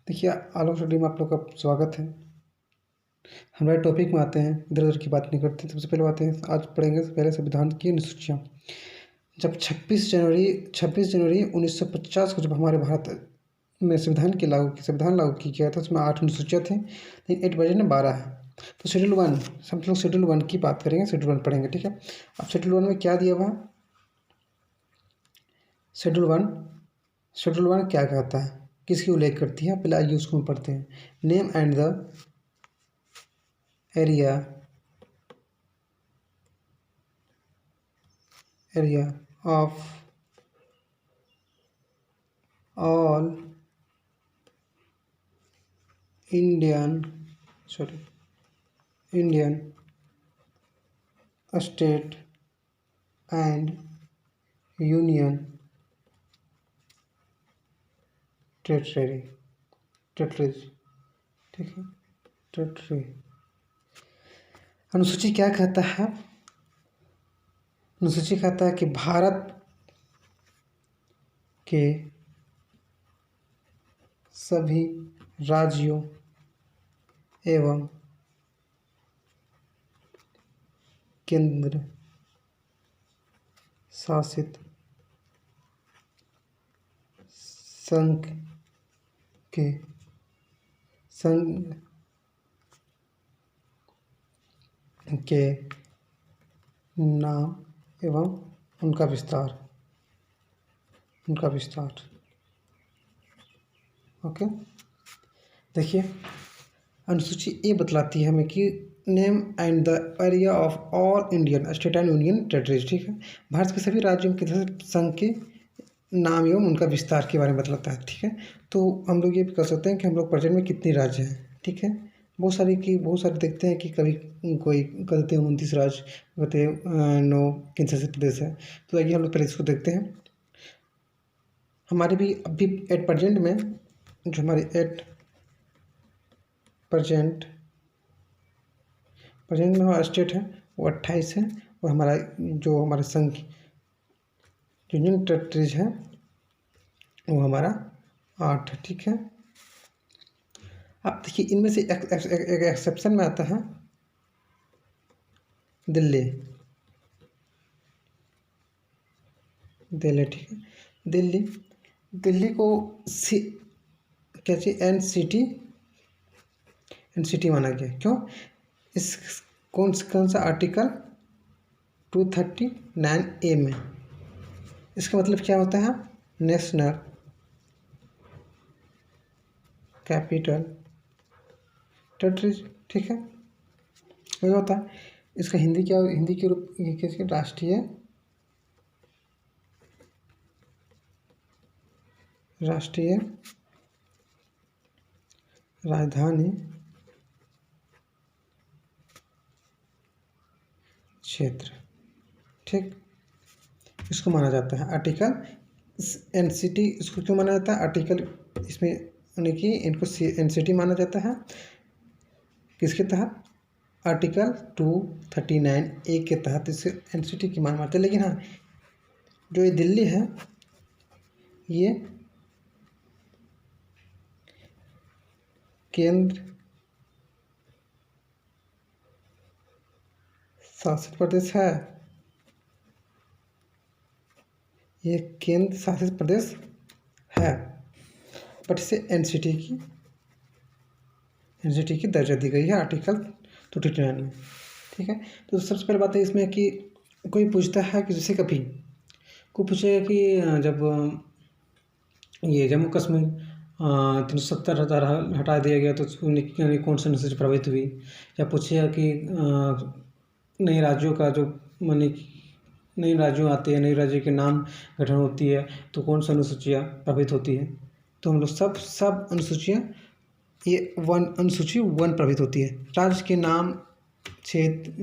देखिए, आलोक स्टडी में आप लोग का स्वागत है। हमारे टॉपिक में आते हैं, इधर-उधर की बात नहीं करते। सबसे पहले बात है, आज पढ़ेंगे पहले संविधान की अनुसूचियाँ। जब 26 जनवरी 1950 को जब हमारे भारत में संविधान लागू की गया था, उसमें 8 अनुसूचियाँ थी, लेकिन 8 वर्जन में 12 है। तो शेड्यूल 1, सब लोग शेड्यूल 1 की बात करेंगे, शेड्यूल 1 पढ़ेंगे, ठीक है। अब शेड्यूल 1 में क्या दिया हुआ है? शेड्यूल 1 क्या कहता है, किसकी उल्लेख करती है? पहले आइए उसको पढ़ते हैं। Name and the area of all Indian state and union territories, ठीक है। टेरिटरी अनुसूची क्या कहता है? अनुसूची कहता है कि भारत के सभी राज्यों एवं केंद्र शासित संघ के नाम एवं उनका विस्तार ओके। देखिए, अनुसूची ए बतलाती है हमें कि name and the area of all Indian state and union territories, ठीक है। भारत के सभी राज्यों के संघ के नाम एवं उनका विस्तार के बारे में बतलाता है, ठीक है। तो हम लोग ये भी कर सकते हैं कि हम लोग प्रेजेंट में कितने राज्य हैं, ठीक है। बहुत सारे देखते हैं कि कभी कोई कहते हैं 29 राज्य, कहते हैं 9 केंद्र शासित प्रदेश है। तो आइए हम लोग पहले इसको देखते हैं। हमारे भी अभी एट प्रेजेंट में जो हमारे एट प्रेजेंट में हमारा स्टेट है वो 28 है, और हमारा संघ यूनियन टेरिटरीज है वो हमारा 8 है, ठीक है। अब देखिए, इनमें से एक एक्सेप्शन में आता है दिल्ली, ठीक है। दिल्ली को क्या चाहिए? एनसीटी माना गया। क्यों? इस कौन सा आर्टिकल 239A में। इसका मतलब क्या होता है? नेशनल कैपिटल टेरिटरीज, ठीक है। वही होता है। इसका हिंदी के रूप कैसे? राष्ट्रीय राजधानी क्षेत्र, ठीक। इसको माना जाता है आर्टिकल एनसीटी। इसको क्यों माना जाता है? आर्टिकल इसमें यानी कि इनको एनसीटी माना जाता है किसके तहत? आर्टिकल 239A के तहत इसे एनसीटी की मान मानते हैं। लेकिन हाँ, जो ये दिल्ली है ये केंद्र शासित प्रदेश है। ये केंद्र शासित प्रदेश है, बट इसे एनसीटी की दर्जा दी गई है आर्टिकल 239 में, ठीक है। तो सबसे पहले बात है इसमें कि कोई पूछता है कि जैसे कभी कोई पूछेगा कि जब ये जम्मू कश्मीर 370 हटा दिया गया तो यानी कौन सा अनुसूची प्रभावित हुई, या पूछेगा कि नए राज्यों का जो माने नए राज्यों आते हैं, नए राज्य के नाम गठन होती है, तो कौन सा अनुसूचियाँ प्रभावित होती है? तो हम लोग सब अनुसूचियाँ ये अनुसूची 1 प्रभावित होती है। राज्य के नाम, क्षेत्र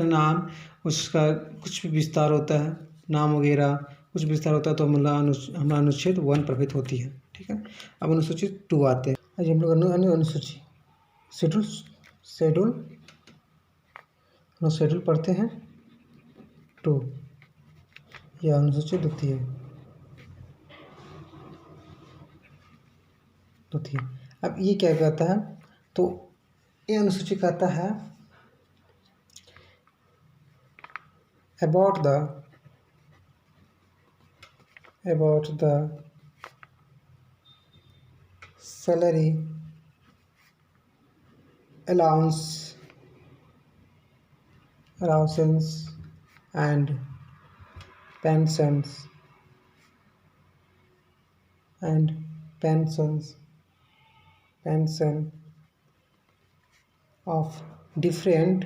नाम, उसका कुछ भी विस्तार होता है, नाम वगैरह कुछ विस्तार होता है, तो हमारा अनुच्छेद 1 प्रभावित होती है, ठीक है। अब अनुसूची 2 आते हैं। आज हम लोग अनुसूची शेड्यूल पढ़ते हैं 2 या अनुसूची द्वितीय। अब ये क्या कहता है, तो ये अनुसूची कहता है about the salary allowances and pensions pension of different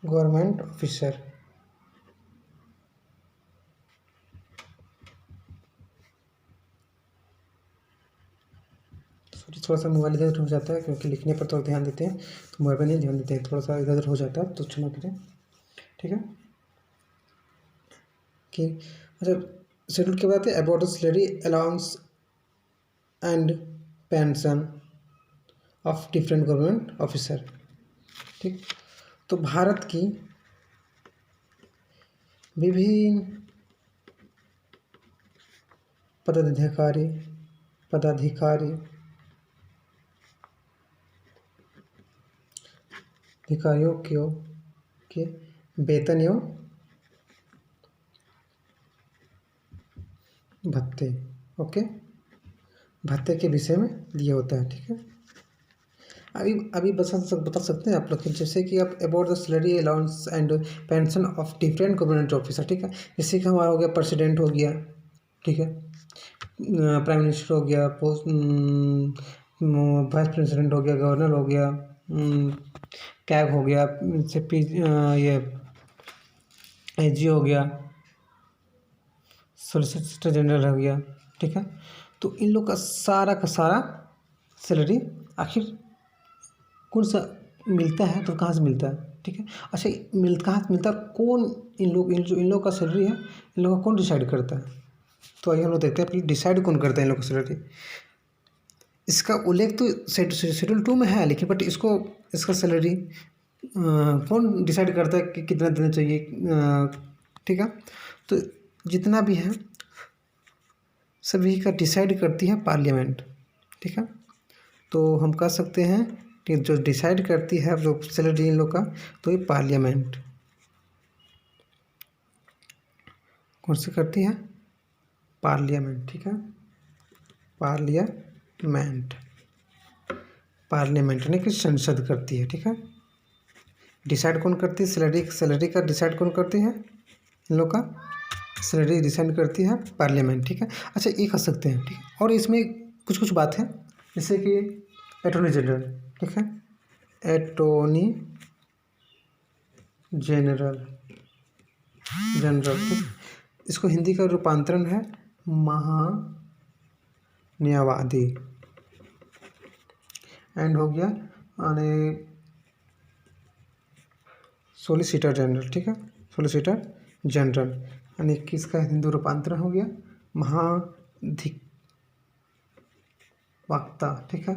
government officer। थोड़ा सा मोबाइल इधर उधर हो जाता है क्योंकि लिखने पर थोड़ा ध्यान देते हैं, तो मोबाइल पर नहीं ध्यान देते हैं, थोड़ा सा इधर उधर हो जाता है तो क्षमा करें। ठीक है कि मतलब शेड्यूल क्या बताते हैं, about the salary allowance and pension of different government officer. ठीक, तो भारत की विभिन्न अधिकारियों के वेतन एवं भत्ते, ओके, भत्ते के विषय में दिया होता है। ठीक है, अभी बता सकते हैं आप लोग, जैसे कि आप about the salary allowance and pension of different government officer. ठीक है, जैसे कि हमारा हो गया प्रेसिडेंट हो गया, ठीक है, प्राइम मिनिस्टर हो गया, वाइस प्रेसिडेंट हो गया, गवर्नर हो गया, कैग हो गया, ये एजी हो गया, सॉलिसिटर जनरल हो गया। ठीक है, तो इन लोग का सारा सैलरी आखिर कौन सा मिलता है, तो कहाँ से मिलता है। ठीक है, अच्छा कहाँ से मिलता है, कौन इन लोग का सैलरी है, इन लोग का कौन डिसाइड करता है। तो आइए हम लोग देखते हैं कि डिसाइड कौन करता है इन लोग का सैलरी। इसका उल्लेख तो शेड्यूल 2 में है, लेकिन बट इसका सैलरी कौन डिसाइड करता है कि कितना देना चाहिए। ठीक है, तो जितना भी है सभी का डिसाइड करती है पार्लियामेंट। ठीक है, तो हम कह सकते हैं कि जो डिसाइड करती है जो सैलरी इन लोग का, तो ये पार्लियामेंट कौन सी करती है, पार्लियामेंट। ठीक है, पार्लियामेंट यानी कि संसद करती है। ठीक है, डिसाइड कौन करती है, सैलरी का डिसाइड कौन करती है, इन लोग का सैलरी डिसाइड करती है पार्लियामेंट। ठीक है, अच्छा ये कह सकते हैं। ठीक है, और इसमें कुछ बात है, जैसे कि अटॉर्नी जनरल। ठीक है, अटॉर्नी जनरल, ठीक, इसको हिंदी का रूपांतरण है महान्यायवादी, एंड हो गया सोलिसिटर जनरल। ठीक है, सोलिसिटर जनरल यानी किसका हिंदी रूपांतरण हो गया, महाधिवक्ता। ठीक है,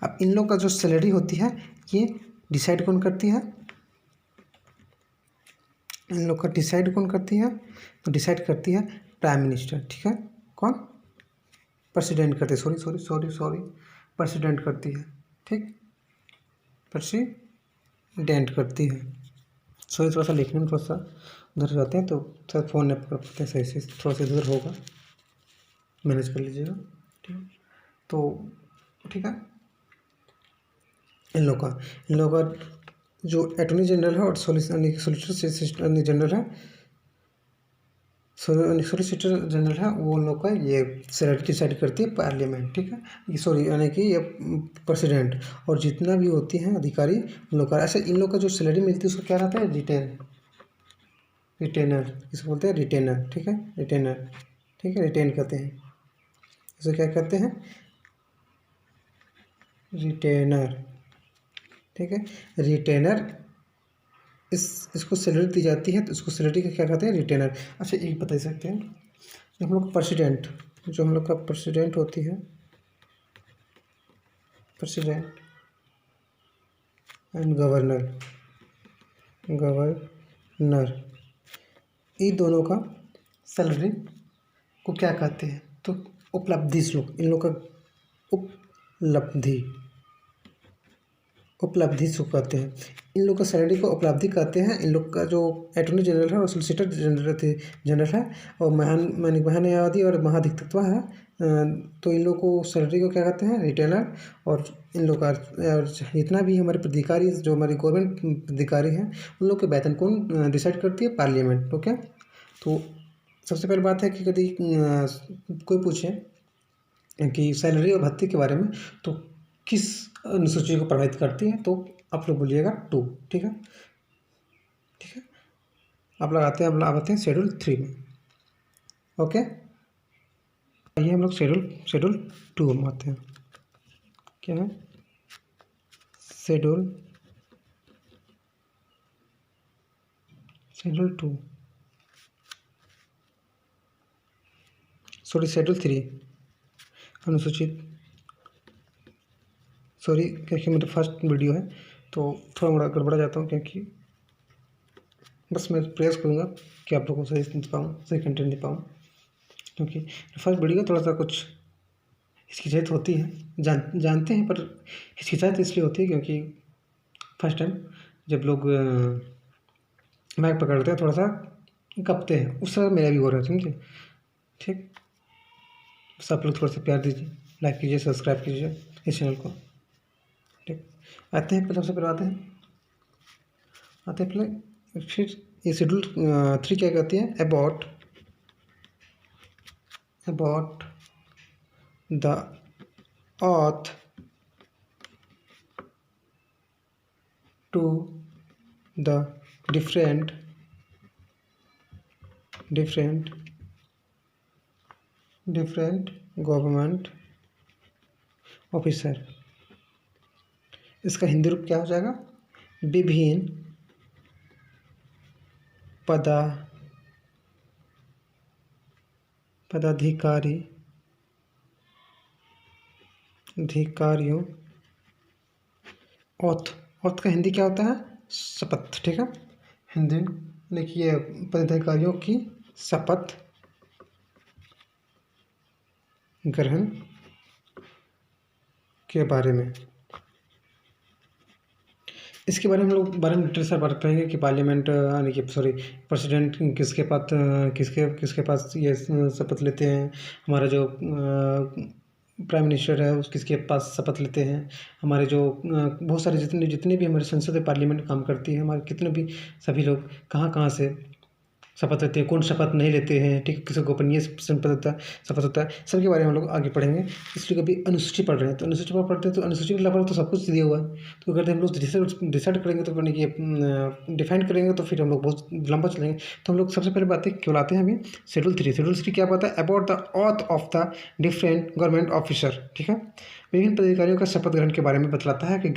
अब इन लोग का जो सैलरी होती है ये डिसाइड कौन करती है, इन लोग का डिसाइड कौन करती है, तो डिसाइड करती है प्राइम मिनिस्टर। ठीक है, कौन, प्रेसिडेंट करती है, सॉरी प्रेसिडेंट करती है। ठीक, प्रेसिडेंट करती है। सॉरी थोड़ा सा लिखने में थोड़ा सा उधर जाते हैं, तो थोड़ा फ़ोन नहीं पकड़ पाते हैं सही से, थोड़ा सा इधर होगा, मैनेज कर लीजिएगा। ठीक है, तो ठीक है, इन लोग का जो अटॉर्नी जनरल है और सोलिसिटर जनरल है, सोलिसिटर जनरल है, वो लोग का ये सैलरी डिसाइड करती है पार्लियामेंट। ठीक है, ये सॉरी यानी कि ये प्रेसिडेंट, और जितना भी होती हैं अधिकारी उन लोग का। ऐसे इन लोग का जो सैलरी मिलती है उसको क्या रहता है, रिटेनर इसको बोलते हैं, रिटेनर। ठीक है, रिटेनर, ठीक है, रिटेन कहते हैं, इसे क्या कहते हैं, रिटेनर। ठीक है, रिटेनर इसको सैलरी दी जाती है, तो इसको सैलरी का क्या कहते हैं, रिटेनर। अच्छा एक बता सकते हैं, जो हम लोग का प्रेसिडेंट होती है, प्रेसिडेंट एंड गवर्नर, ये दोनों का सैलरी को क्या कहते हैं? तो उपलब्धि श्लोक, इन लोग का उपलब्धि उपलब्धि सुख कहते हैं। इन लोग का सैलरी को उपलब्धि कहते हैं। इन लोग का जो अटॉर्नी जनरल है और सोलिसिटर जनरल है और महान्यायवादी और महाधिवक्ता है, तो इन लोग को सैलरी को क्या कहते हैं? रिटेनर। और इन लोग का और जितना भी हमारे प्राधिकारी, जो हमारी गवर्नमेंट प्राधिकारी हैं, उन लोग के वेतन कौन डिसाइड करती है? पार्लियामेंट। ओके, तो सबसे पहली बात है कि यदि कोई पूछे कि सैलरी और भत्ते के बारे में, तो किस अनुसूची को प्रभावित करती है, तो आप लोग बोलिएगा 2। ठीक है, ठीक है। आप लगाते हैं, आप आते हैं शेड्यूल 3 में। ओके, आइए हम लोग शेड्यूल 2 में आते हैं। क्या है? शेड्यूल 2, सॉरी शेड्यूल 3 अनुसूचित, सॉरी क्योंकि मेरा फर्स्ट वीडियो है तो थोड़ा मोड़ा गड़बड़ा जाता हूँ, क्योंकि बस मैं प्रयास करूँगा कि आप लोगों को सही दे पाऊँ, सही कंटेंट दे पाऊँ, क्योंकि फर्स्ट वीडियो थोड़ा सा कुछ हिचकिचाहट होती है। जानते हैं, पर हिचकिचाहट इसलिए होती है क्योंकि फर्स्ट टाइम जब लोग माइक पकड़ते हैं थोड़ा सा कपते हैं, उस तरह मेरा भी हो रहा है, समझे? ठीक, बस आप लोग थोड़ा सा प्यार दीजिए, लाइक कीजिए, सब्सक्राइब कीजिए इस चैनल को। ठीक, आते हैं पहले, सबसे पहले आते हैं पहले फिर ये शेड्यूल 3 क्या कहती है? About the oath to the different government officer. इसका हिंदी रूप क्या हो जाएगा? विभिन्न अधिकारियों। ऑथ का हिंदी क्या होता है? शपथ। ठीक है, हिंदी लिखिए, पदाधिकारियों की शपथ ग्रहण के बारे में। इसके बारे में हम लोग डिटेल से बात करेंगे कि पार्लियामेंट यानी कि सॉरी प्रेसिडेंट किसके पास ये शपथ लेते हैं। हमारा जो प्राइम मिनिस्टर है उस किसके पास शपथ लेते हैं। हमारे जो बहुत सारे जितने भी हमारे संसद पार्लियामेंट काम करती है, हमारे कितने भी सभी लोग कहाँ से शपथ लेते हैं, कौन शपथ नहीं लेते हैं। ठीक है, किसी गोपनीय शपथ होता है, सबके बारे में हम लोग आगे पढ़ेंगे। इसलिए कभी अनुसूची पढ़ रहे हैं तो अनुसूची पढ़ते हैं, तो अनुसूची के लेवल तो सब कुछ दिया हुआ है, तो अगर हम लोग डिसाइड करेंगे तो यानी कि डिफाइन करेंगे तो फिर हम लोग बहुत लंबा चलेंगे। तो हम लोग सबसे पहले बातें क्यों लाते हैं अभी शेड्यूल 3 क्या बताता है? About the auth of the different government officer. ठीक है, विभिन्न पदाधिकारियों का शपथ ग्रहण के बारे में बतलाता है कि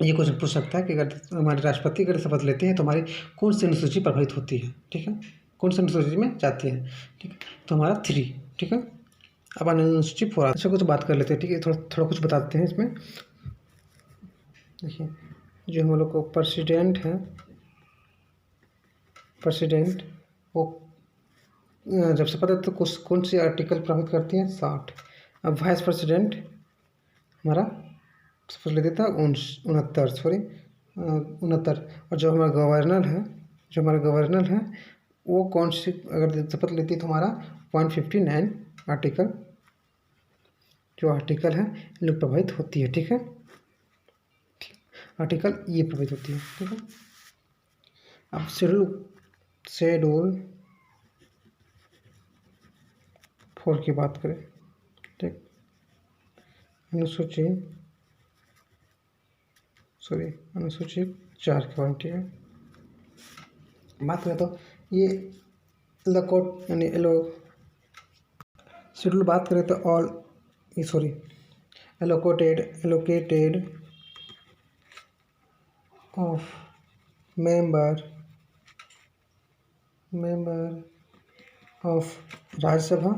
ये क्वेश्चन पूछ सकता है कि अगर हमारे राष्ट्रपति अगर शपथ लेते हैं तो हमारी कौन सी अनुसूची प्रभावित होती है। ठीक है, कौन सी अनुसूची में जाती है। ठीक है, तो हमारा 3। ठीक है, अब अनुसूची 4 अच्छा कुछ बात कर लेते हैं। ठीक है, थोड़ा कुछ बताते हैं इसमें। देखिए, जो हम लोग को प्रेसिडेंट है, प्रेसिडेंट वो जब शपथ है तो कौन सी आर्टिकल प्रभावित करती है? 60। अब वाइस प्रेसिडेंट हमारा शपथ लेते था 69। और जो हमारा गवर्नर है वो कौन सी अगर शपथ लेती है तो हमारा 159 आर्टिकल जो आर्टिकल है इन लोग प्रभावित होती है। ठीक है, आर्टिकल ये प्रभावित होती है। ठीक है, अब शेड्यूल 4 की बात करें। ठीक, अनुसूची 4 के बारे में। ठीक है, बात करें तो ये लकोट यानी शेड्यूल बात करें तो allocated of member of Rajya Sabha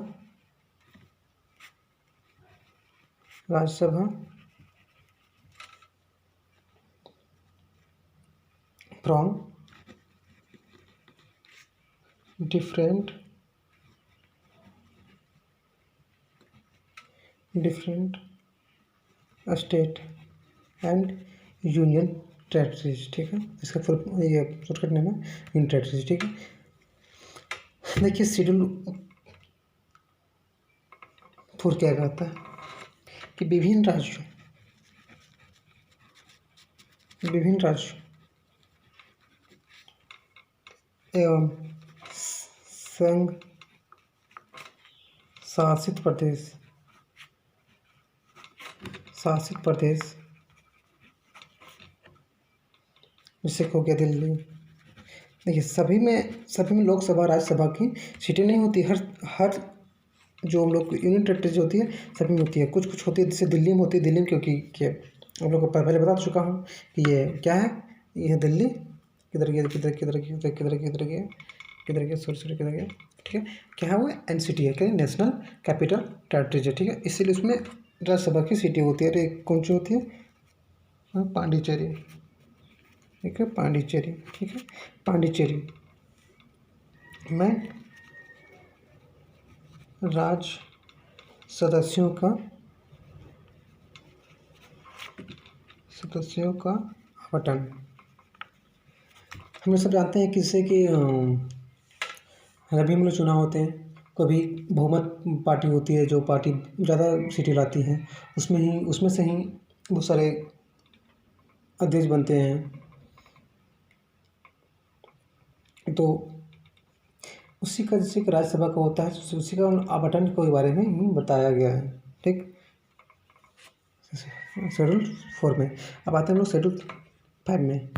from different different state and union territories, ठीक है। इसका फुल ये शॉर्टकट नेम है यूनियन टेरिटरीज, ठीक है। देखिए शेड्यूल 4 क्या कहता है कि विभिन्न राज्यों एवं संघ शासित प्रदेश जैसे हो गया दिल्ली। देखिए सभी में लोकसभा राज्यसभा की सीटें नहीं होती, हर जो हम लोग यूनियन टेरिटरीज होती है सभी में होती है। कुछ होती है जैसे दिल्ली में होती है, दिल्ली में क्योंकि आप लोग को पहले बता चुका हूँ कि ये क्या है, ये दिल्ली किधर गया, सॉरी किधर गया, ठीक है। क्या है वो NCT है, क्या नेशनल कैपिटल टेरिटरीज है, ठीक है। इसीलिए उसमें राज्यसभा की सीटें होती है। और एक कौन सी होती है, पांडिचेरी, ठीक है, पांडिचेरी, ठीक है। पांडिचेरी में राज्य सदस्यों का आवंटन। हम लोग सब जानते हैं किससे कि अभी हम लोग चुनाव होते हैं, कभी बहुमत पार्टी होती है, जो पार्टी ज़्यादा सीटें लाती है उसमें से ही बहुत सारे अध्यक्ष बनते हैं। तो उसी का जैसे कि राज्यसभा का होता है, उसी का आवंटन के बारे में ही बताया गया है, ठीक। शेड्यूल 4 में। अब आते हैं हम लोग शेड्यूल 5 में।